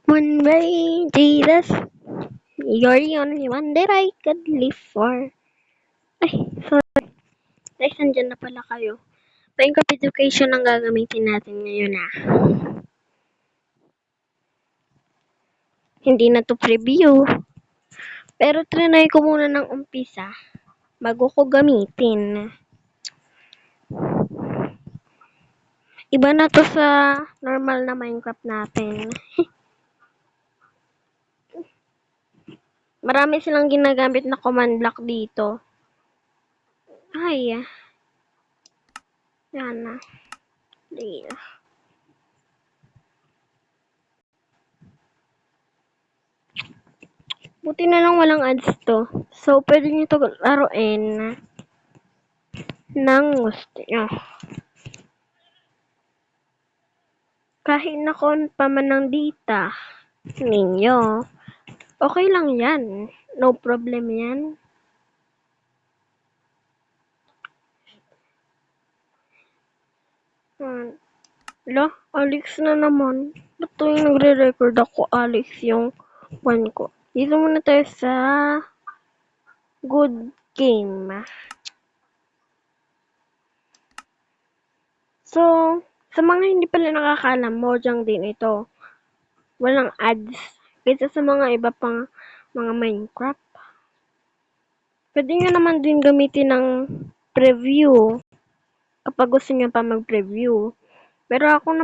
One way, Jesus, you're the only one that I could live for. Ay, sorry. Guys, nandyan na pala kayo. Bank of Education ang gagamitin natin ngayon Hindi na to preview. Pero trinay ko muna ng umpisa bago ko gamitin. Iba na to sa normal na Minecraft natin. Marami silang ginagamit na command block dito. Ay, yan na. Dito. Buti na lang walang ads to. So, pwede nyo to laruin ng gusto nyo. Kahit na-con pa man ng data ninyo, okay lang yan. No problem yan. Lo, Alex na naman. Ba't tuwing nagre-record ako, Alex yung one ko? Dito muna tayo sa good game. So, sa mga hindi pala nakakaalam, Mojang din ito. Walang ads. Kaysa sa mga iba pang mga Minecraft. Pwede nyo naman din gamitin ng preview kapag gusto nyo pa mag-preview. Pero ako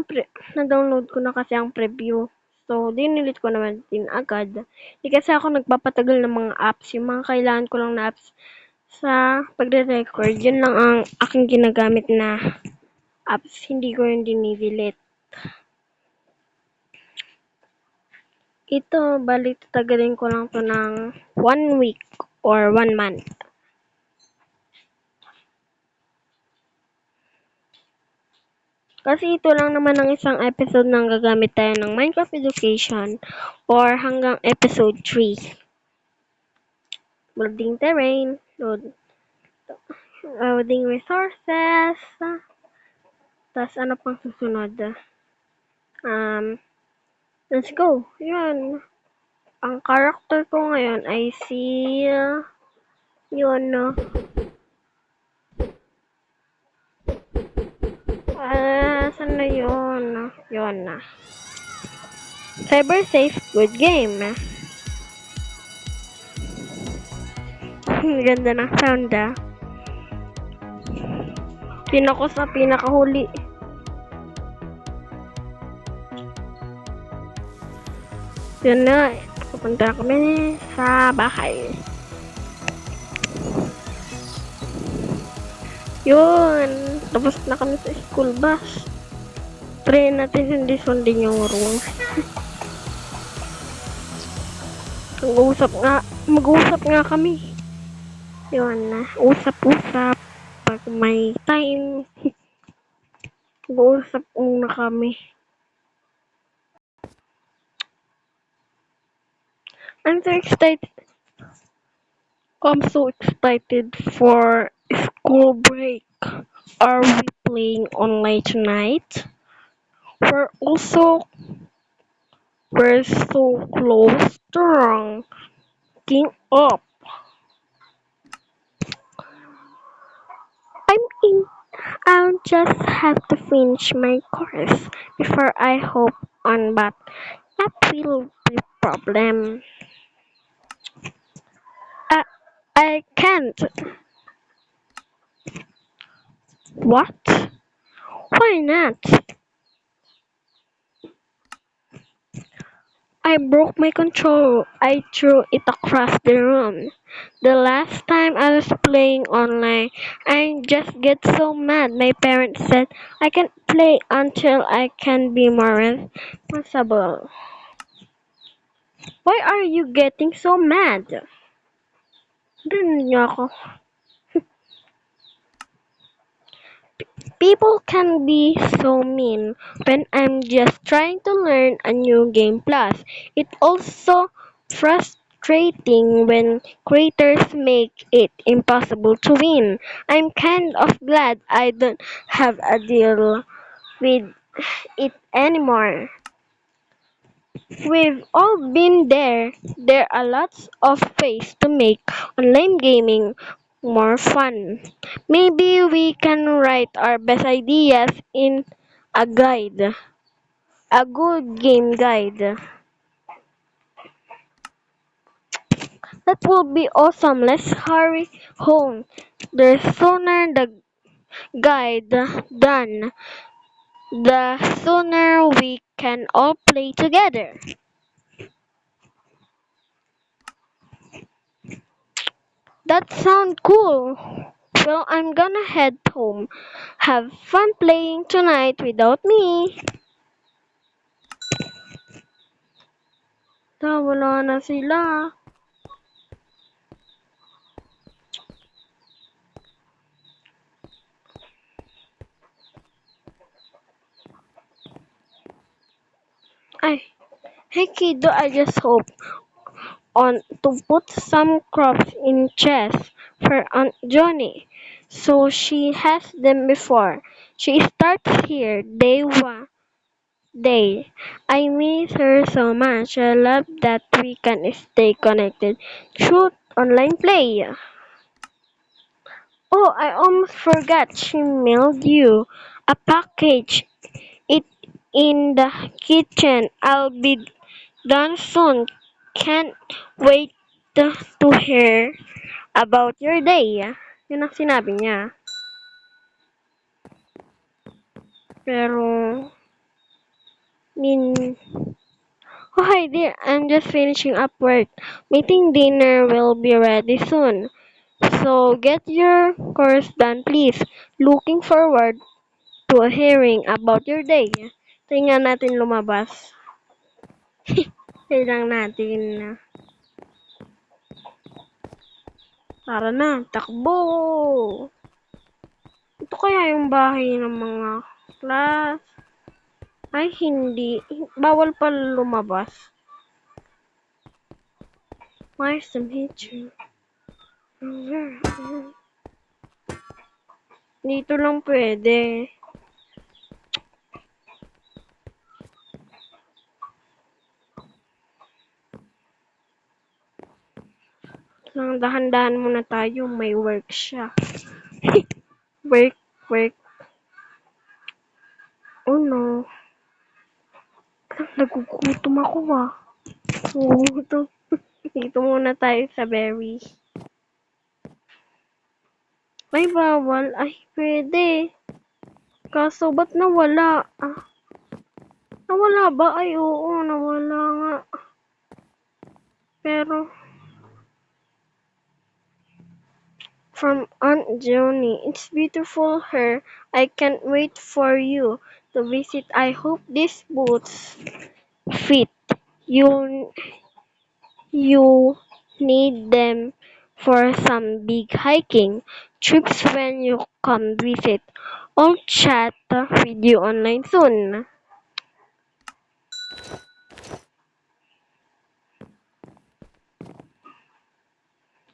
na-download ko na kasi ang preview. So, dinilit ko naman din agad. Hindi kasi ako nagpapatagal ng mga apps. Yung mga kailangan ko lang na apps sa pagre-record. Yun lang ang aking ginagamit na apps. Hindi ko yung dinidelete. Ito, bali tatagalin ko lang to ng 1 week or 1 month. Kasi ito lang naman ang isang episode nang gagamit tayo ng Minecraft Education or hanggang episode 3. Loading terrain, loading resources, tas ano pang susunod? Let's go. Yun. Ang character ko ngayon ay si yun, no? Saan na yun? Yun na. Cyber safe, good game. Ganda ng sound, Yun ako sa pinakahuli. Yun na, pupunta kami sa bahay. Yun, tapos na kami sa school bus. Try natin hindi sundin yung rules. Mag-uusap nga kami. Yun na, usap-usap. Pag may time, mag-uusap muna kami. I'm so excited for school break. Are we playing online tonight? We're so close to ranking up. I'll just have to finish my course before I hop on, but that will be a problem. I can't. What? Why not? I broke my controller. I threw it across the room. The last time I was playing online, I just get so mad. My parents said I can't play until I can be more responsible. Why are you getting so mad? Ganun niyo ako. People can be so mean when I'm just trying to learn a new game. Plus, it's also frustrating when creators make it impossible to win. I'm kind of glad I don't have a deal with it anymore. We've all been there. There are lots of ways to make online gaming more fun. Maybe we can write our best ideas in a guide, a good game guide. That will be awesome. Let's hurry home. The sooner the guide done, the sooner we can all play together. That sounds cool. Well, I'm gonna head home. Have fun playing tonight without me. Wala na sila. Ay, hey kiddo, I just hope on to put some crops in chest for Aunt Johnny. So she has them before. She starts here day. I miss her so much. I love that we can stay connected through online play. Oh, I almost forgot she mailed you a package. It in the kitchen. I'll be done soon. Can't wait to hear about your day. Yun ang sinabi niya. Pero, min... Oh, hi dear. I'm just finishing up work. Meeting dinner will be ready soon. So, get your course done, please. Looking forward to hearing about your day. Tingnan natin lumabas. Kailang natin na. Tara na, takbo! Ito kaya yung bahay ng mga class? Ay, hindi. Bawal pa lumabas. Nice to meet you. Dito lang pwede. Lang dahan-dahan muna tayo. May work siya. Work, work. Oh no. Nagugutom ako ah. Nagugutom. Dito muna tayo sa berry. Ay, bawal. Ay, pwede. Kaso, ba't nawala? Ah, nawala ba? Ay, oo, nawala nga. Pero, from Aunt Johnny, it's beautiful here. I can't wait for you to visit. I hope these boots fit. You, you need them for some big hiking trips when you come visit. I'll chat with you online soon.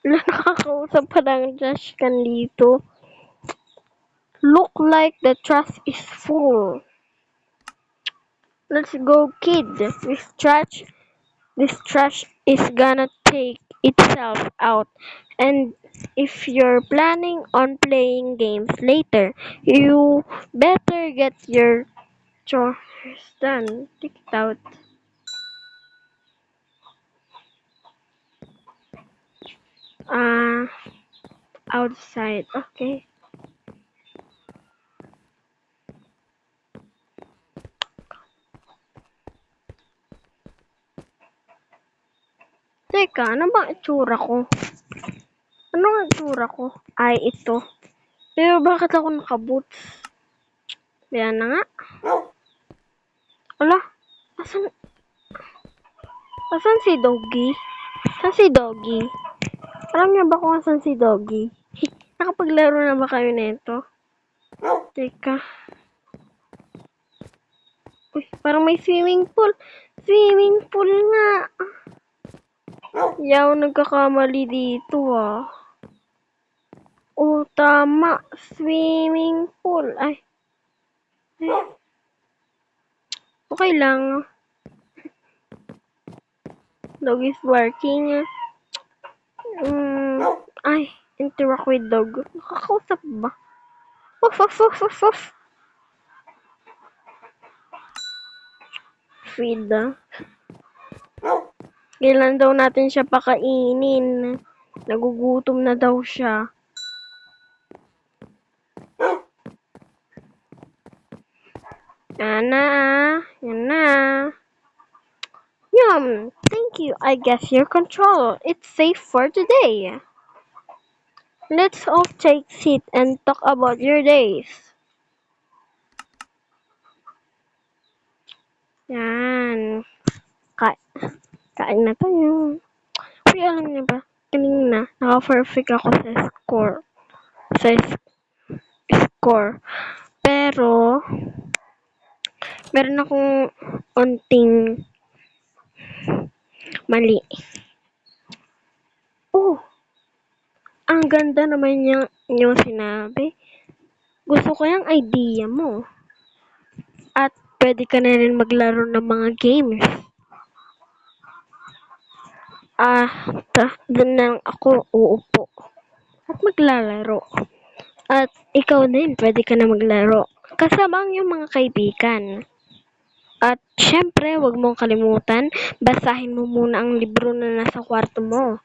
Nakakausap pa ng Josh kan dito. Look like the trash is full. Let's go, kid. This trash is gonna take itself out. And if you're planning on playing games later, you better get your chores done. Take it out. Uh, outside. Okay. Teka, ano bang itsura ko? Ano ang itsura ko? Ay, ito. Pero bakit ako naka-boots? Yan na nga. Wala. Asan, asan si Doggy? Asan si Doggy? Alam niyo ba kung asan si Doggy? Nakapaglaro na ba kayo nito? Teka. Uy, parang may swimming pool. Swimming pool nga. Yaw, nagkakamali dito ah. Oh, tama. Swimming pool. Ay. Okay lang. Dog is barking. Ay, interact with dog. Nakakausap ba? Woof, woof, woof, woof, woof. Feed. Kailan daw natin siya pakainin? Nagugutom na daw siya. Yan na. Yan na. Yum! Thank you. I guess your control. It's safe for today. Let's all take seat and talk about your days. Yan. Kain na tayo. Uy, alam niyo ba? Kanina, naka-perfect ako sa score. Score. Pero, meron akong onting mali. Oh, ang ganda naman yung sinabi. Gusto ko yung idea mo. At pwede ka na rin maglaro ng mga games. Doon lang ako uupo. At maglalaro. At ikaw din, pwede ka na maglaro. Kasama ang iyong mga kaibigan. At syempre, wag mong kalimutan, basahin mo muna ang libro na nasa kwarto mo.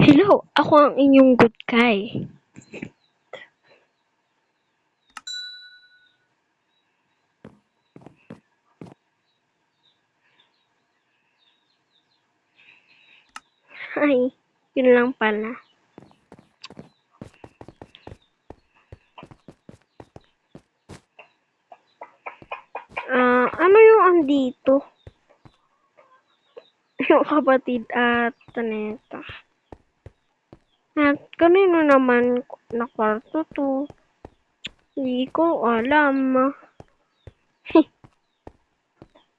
Hello, ako ang inyong good guy. Ay, yun lang pala. Ano yung andito? Yung kapatid at Taneta. At kanino naman na kwarto to? Hindi ko alam.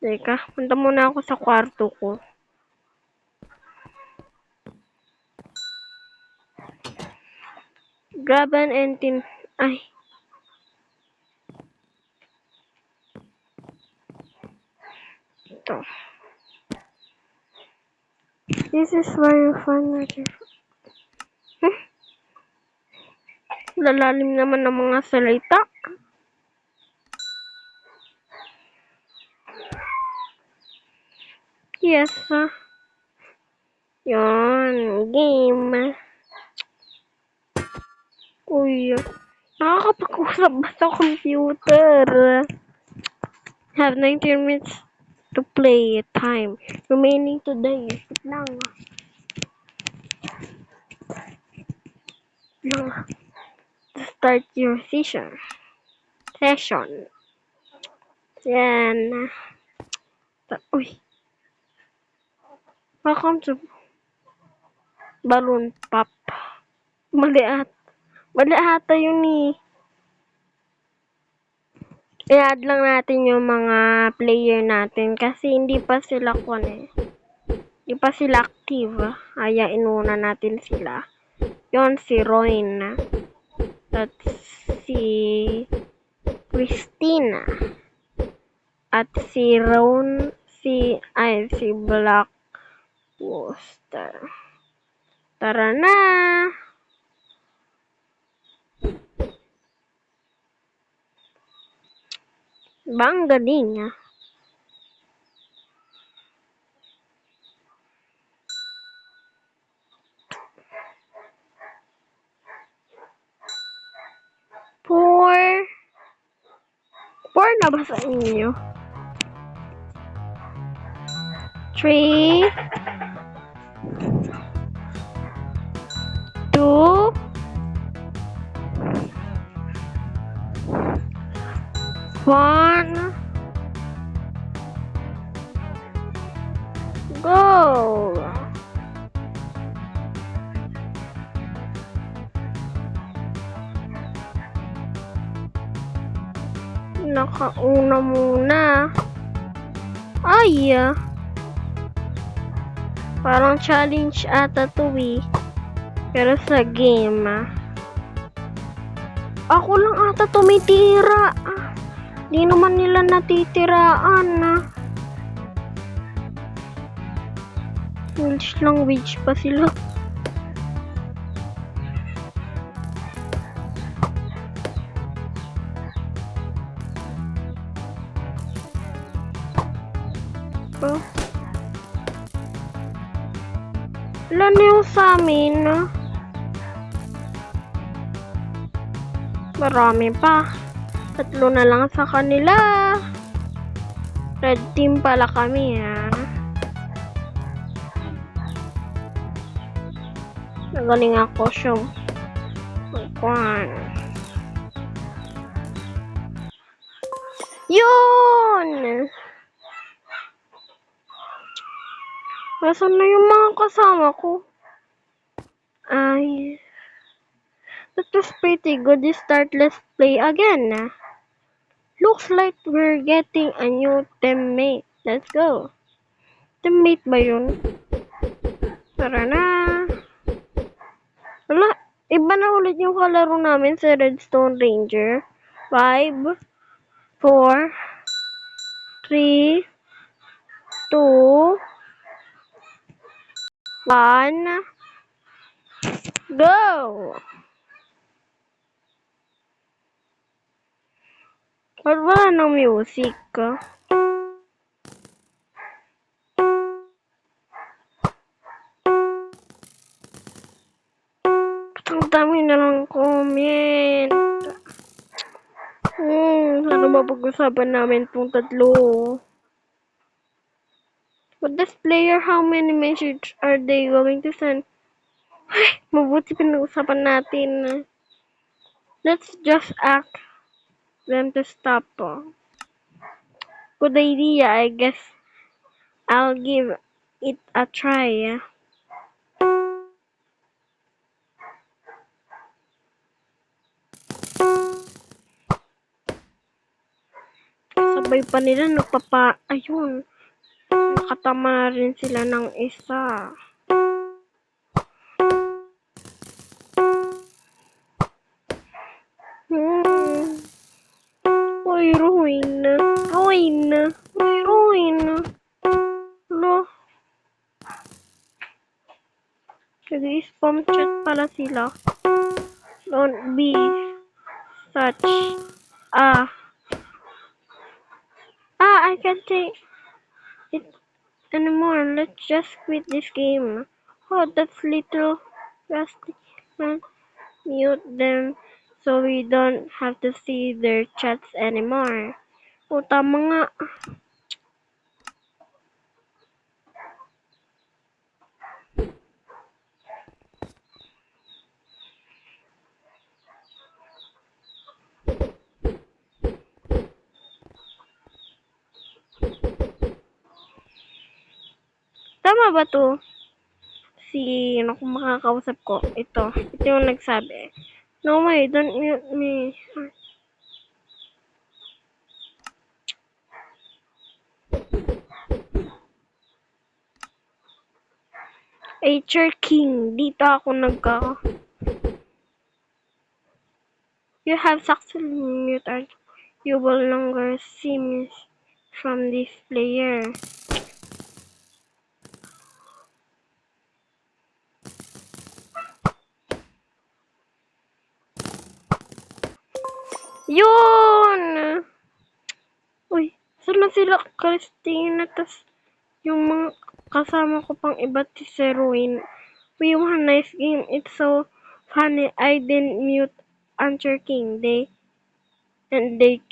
Teka, punta muna ako sa kwarto ko. Grab an entin... Ay. Ito. This is where you find your... Lalalim naman ng mga salita. Yes. Yun. Game. Uy. Nakakapag-usap ba sa computer? Have 19 minutes to play time. Remaining today. Sit lang. Start your session. Yan. Uy. Welcome to Balloon Pop. Mali ata yun eh. I-add lang natin yung mga player natin kasi hindi pa sila Hindi pa sila active. Kaya inuna natin sila. Yon si Royn. At si Christina. At si Ron. Si Black Wooster. Tara na! Bang galing ah. Four na ba sa inyo? 3 2 1 Go! Nakauna muna. Ay! Parang challenge ata to eh. Pero sa game Ako lang ata tumitira. Di naman nila natitiraan na. English language pa sila. Oh. Wala na yung sa amin. Marami pa. 3 na lang sa kanila. Red team pala kami, ha. Nagaling ako siya. Magkuhan. Yun! Nasaan na yung mga kasama ko? Ay. That was pretty good. Start, let's play again. Looks like we're getting a new teammate. Let's go. Teammate ba yun? Tara na. Wala. Iba na ulit yung kalaro namin sa Redstone Ranger. 5, 4, 3, 2, 1, go! Ba't wala ng music? Ang dami na lang comment. Ano ba pag-usapan namin itong 3? With this player, how many messages are they going to send? Ay, mabuti pinag-usapan natin. Let's just ask them to stop. Good idea, I guess. I'll give it a try. Sabay pa nila ayun. Nakatama na rin sila ng isa. Uy, ruin. Lo. Nag-spam chat pala sila. Don't be such a... I can't take it anymore. Let's just quit this game. Oh, that's little rusty man. Mute them so we don't have to see their chats anymore. Oh, tama nga. Tama ba to? Ano kung makakausap ko? Ito yung nagsabi. No way, don't mute me. Acher King, dito ako You have successfully muted. You will no longer see me from this player. Yun! Uy, saan na sila Christina? Tas yung mga kasama ko pang iba si Ruin. We won a nice game. It's so funny. I didn't mute Ancher King. They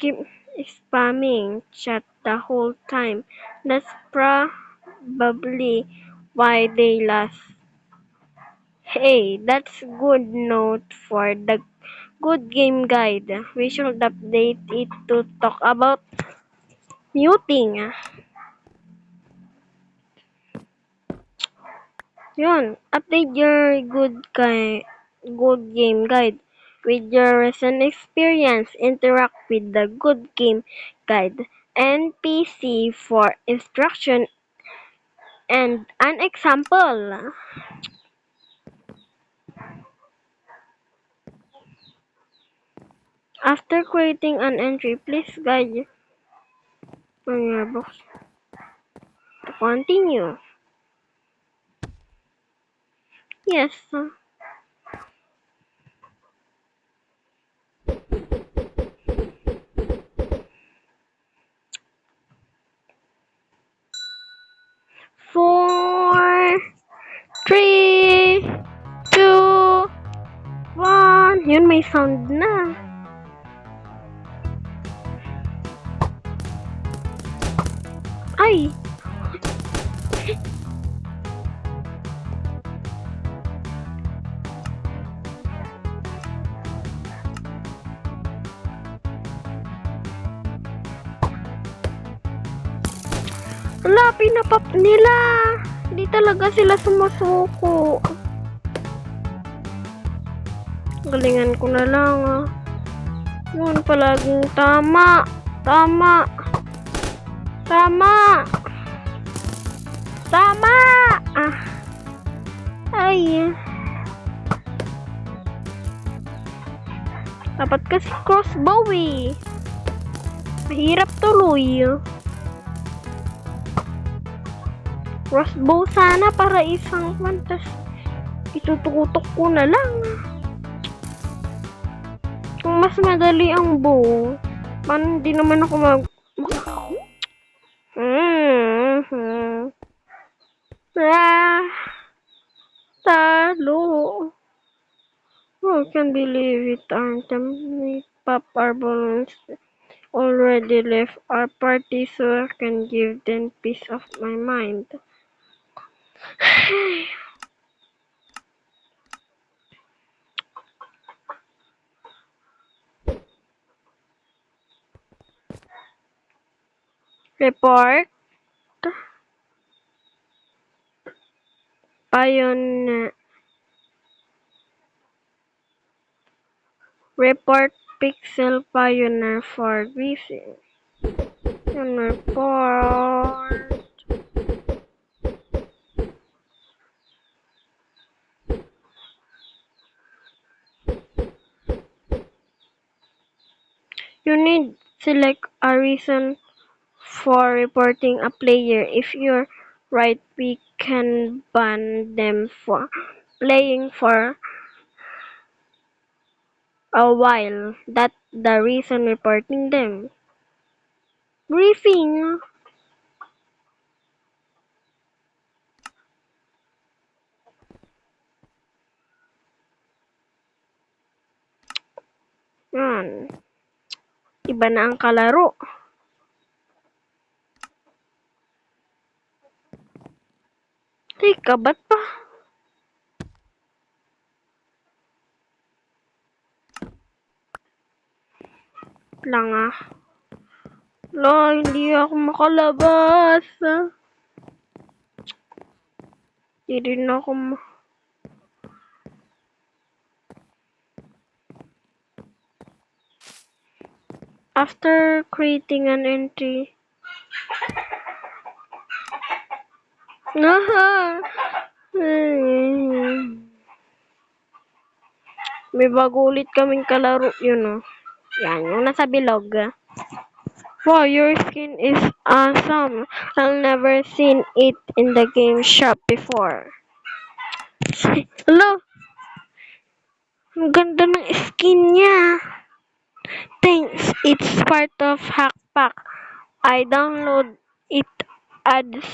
keep spamming chat the whole time. That's probably why they lost. Hey, that's good note for the good game guide. We should update it to talk about muting. Yun, update your good game guide with your recent experience. Interact with the good game guide NPC for instruction and an example. After creating an entry, please guide on your box to continue. Yes. Four, three, two, one. Yun, may sound na. Ay! Wala, pinapap nila. Hindi talaga sila sumusuko. Galingan ko na lang, ah. Yun, palaging tama. Tama. Tama. Tama! Ah. Ay. Dapat kasi crossbow eh. Mahirap tuloy. Crossbow sana para isang pantas. Itututok ko na lang. Kung mas madali ang bow, paano hindi naman ako talo. I can't believe it, aren't we? Pop our balloons already left our party so I can give them peace of my mind. Report. Report Pixel Pioneer for briefing. Report. You need select a reason for reporting a player. If you're right, we can ban them for playing for a while. That's the reason reporting them. Briefing. Yan. Iba na ang kalaro. Teka, ba't pa? Lang ah. Lo, hindi ako makalabas. Hindi rin ako After creating an entry. May bago ulit kaming kalaro yun, oh. Yan, yung nasa bilog. Wow, your skin is awesome. I've never seen it in the game shop before. Hello? Ang ganda ng skin niya. Thanks, it's part of Hackpack. I download it, adds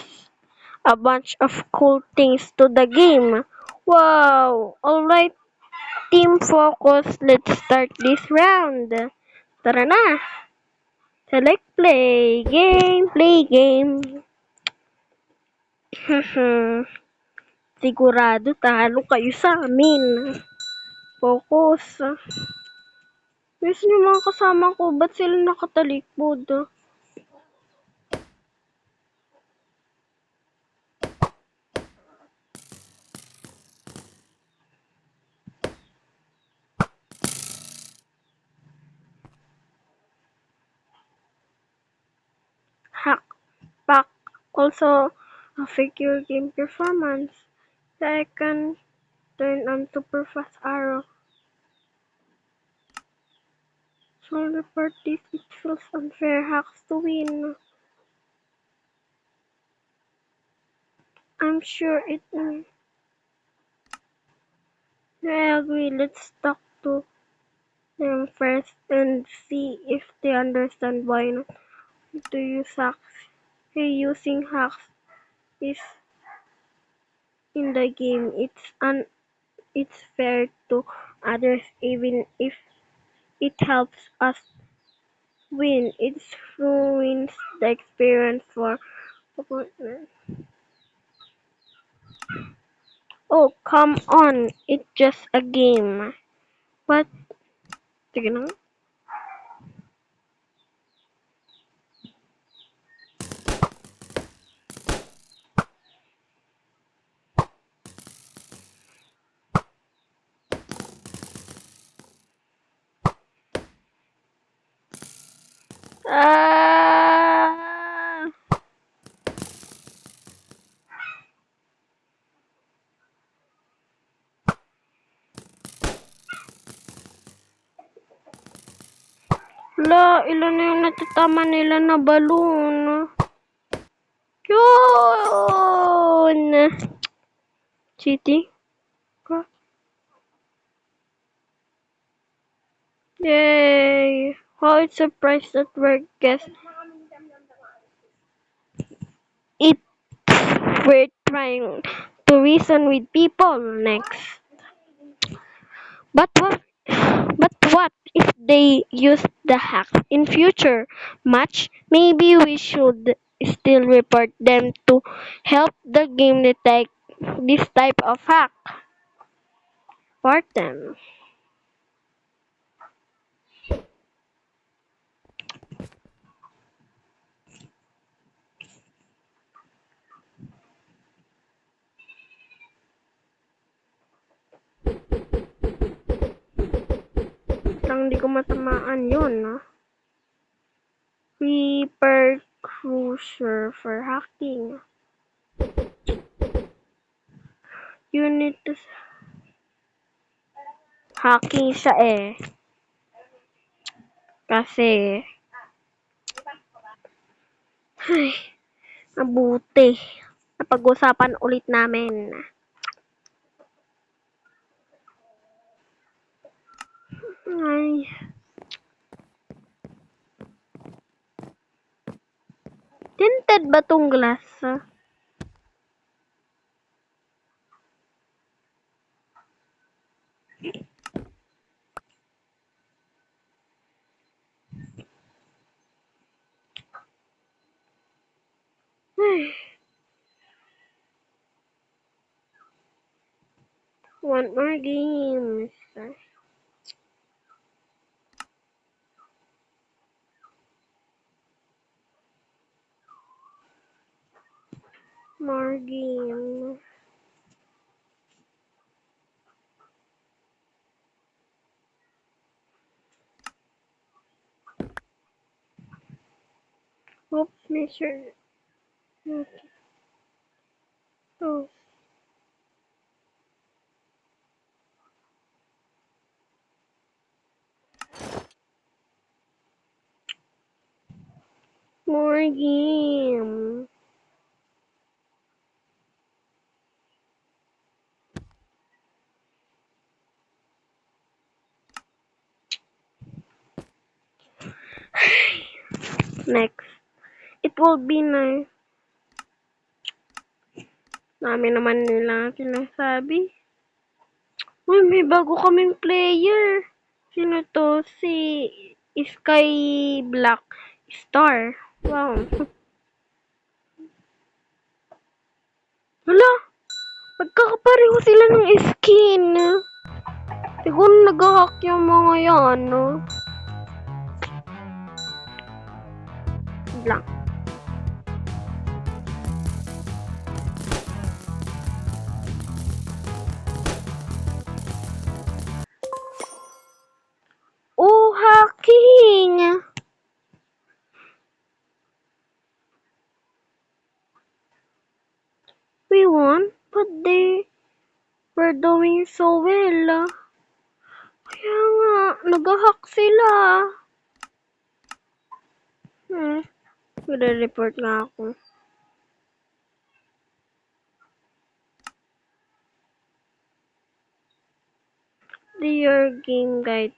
a bunch of cool things to the game. Wow! Alright, team focus. Let's start this round. Tara na! Select play game. Sigurado talo kayo sa amin. Focus. Yes, yung mga kasama ko, ba't sila nakatalikod? Hackpack also affect your game performance. I can turn on super fast arrow. Solo parties, it feels unfair. Hacks to win. I'm sure it. I agree. Let's talk to them first and see if they understand why not to use hacks. Hey, using hacks is in the game. It's fair to others even if it helps us win. It ruins the experience for opponents. Oh, come on. It's just a game. But, sige na nga. Ah! Hala, ilan na yung natatama nila na balloon? Yun! Cheating? Yay! How it's surprised that we're guests. It we're trying to reason with people next. But what if they use the hack in future match? Maybe we should still report them to help the game detect this type of hack. Report them. Lang di ko matamaan yun, no? Repercussion for hacking. You need to hacking siya eh. Kasi, ay, mabuti. Napag-usapan ulit namin. Ay, tinted ba tong glass? Ay, want more games. More games. Oops, make sure. Okay. Oh, more games. Next. It will be nice. Dami naman nila sinasabi. Uy, may bago kaming player. Sino to? Si Sky Black Star. Wow. Hala, magkakapareho sila ng skin. Siguro nag-hack yung mga yan, no? Black. Oh, hacking! We won, but they were doing so well. Kaya nga, nag-hack sila. Magre-report nga ako. Your game guide.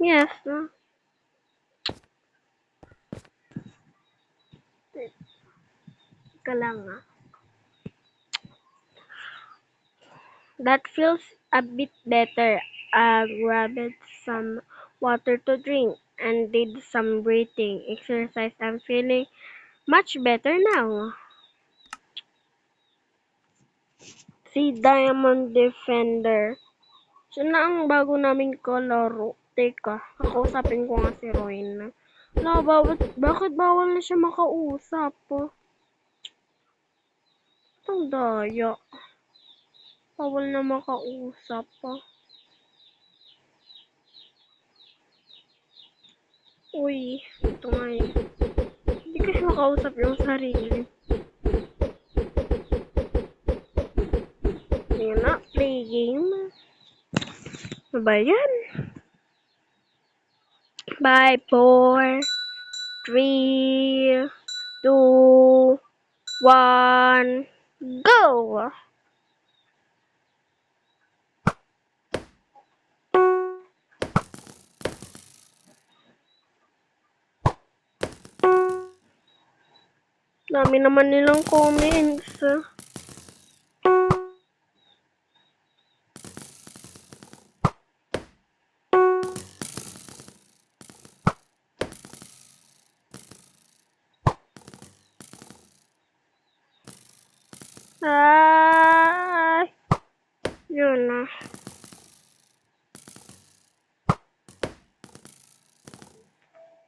Yes. Teka lang That feels a bit better. I grabbed some water to drink and did some breathing exercise. I'm feeling much better now. Si Diamond Defender. Siya na ang bago naming kalaro. Teka, kakausapin ko nga si Roy. Bakit bawal na siya makausap? Ang daya. Bawal na makausap. Uy, ito nga eh. Hindi kasi makausap yung sarili. Yun na, play game. Ano ba yan? 5, 4, 3, 2, 1, go! Dami naman nilang comments. Ay! Yun na.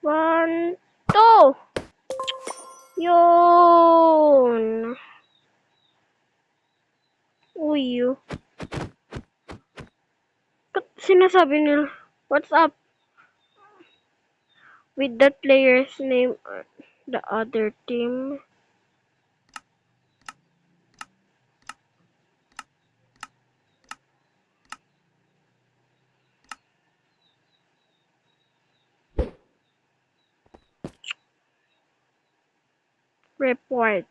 One, two! Yun! Uy, sinasabi nila, what's up with that player's name or the other team? Report.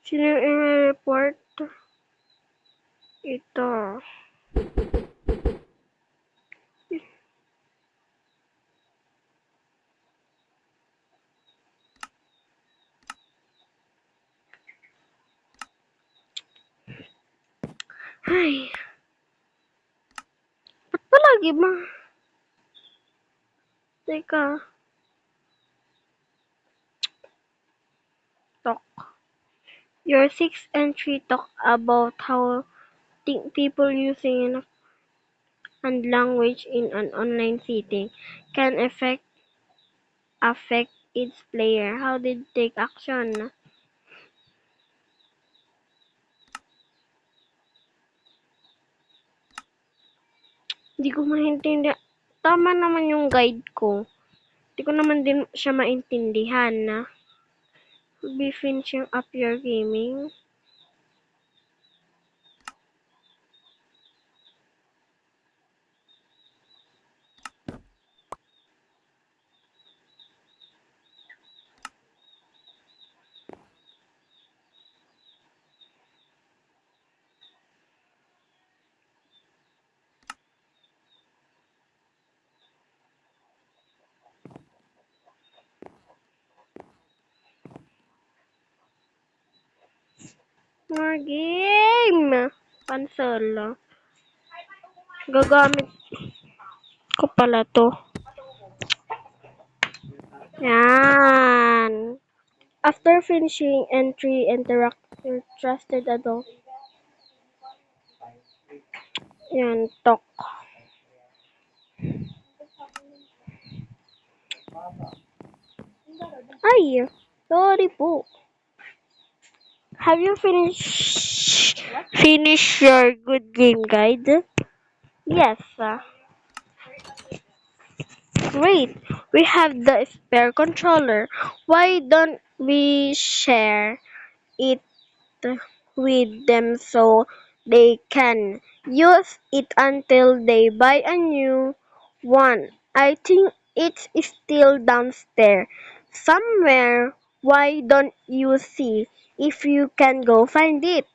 Sino yung i-report? Ito. Ay. Ba't palagi ba? Teka. Talk. Your 6 entry talk about how people using and language in an online setting can affect its player. How did take action? Hindi ko maintindihan. Tama naman yung guide ko. Hindi ko naman din siya maintindihan na. Be finishing up your gaming. More game! Cancel. Gagamit ko pala to. Yan. After finishing entry, interact with trusted adult. Yan, talk. Ay, sorry po. Have you finished your good game guide? Yes. Great. We have the spare controller. Why don't we share it with them so they can use it until they buy a new one? I think it's still downstairs somewhere. Why don't you see if you can go find it?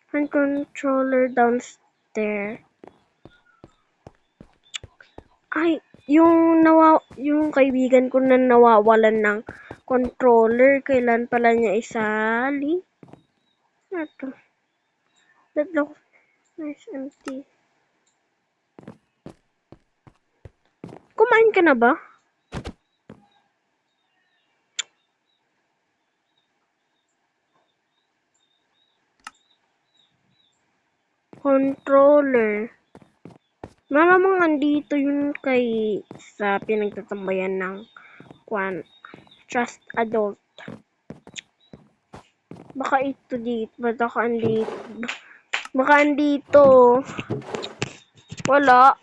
And controller downstairs. Ay, yung kaibigan ko na nawawalan ng controller, kailan pala niya isali? Ito. That looks nice empty. Kumain ka na ba? Controller. Malamang andito yun kay sa pinagtatambayan ng Trust Adult. Baka ito dito. Baka andito. Wala.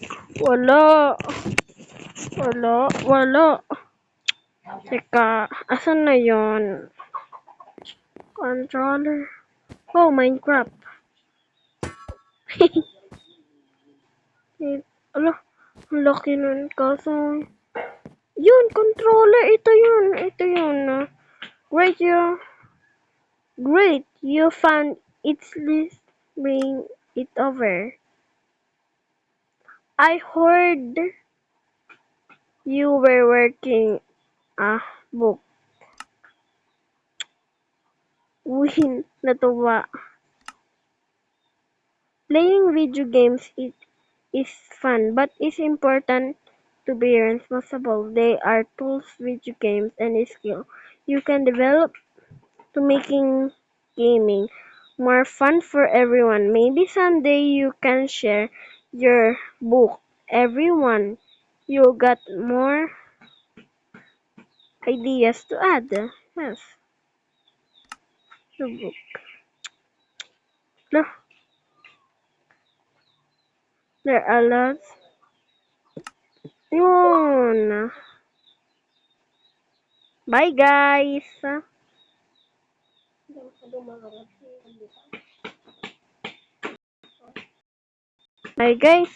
Teka, asan na yon? Controller. Oh, Minecraft. Ala, ang laki nun. Kaso, yun, controller. Ito yun. Great, you found it. Let's bring it over. I heard you were working a book. Win, natuwa. Playing video games is fun, but it's important to be responsible. They are tools, video games, and a skill you can develop to making gaming more fun for everyone. Maybe someday you can share your book. Everyone, you got more ideas to add. Yes, the book. No, there are lots. Yun. Bye guys. Bye guys.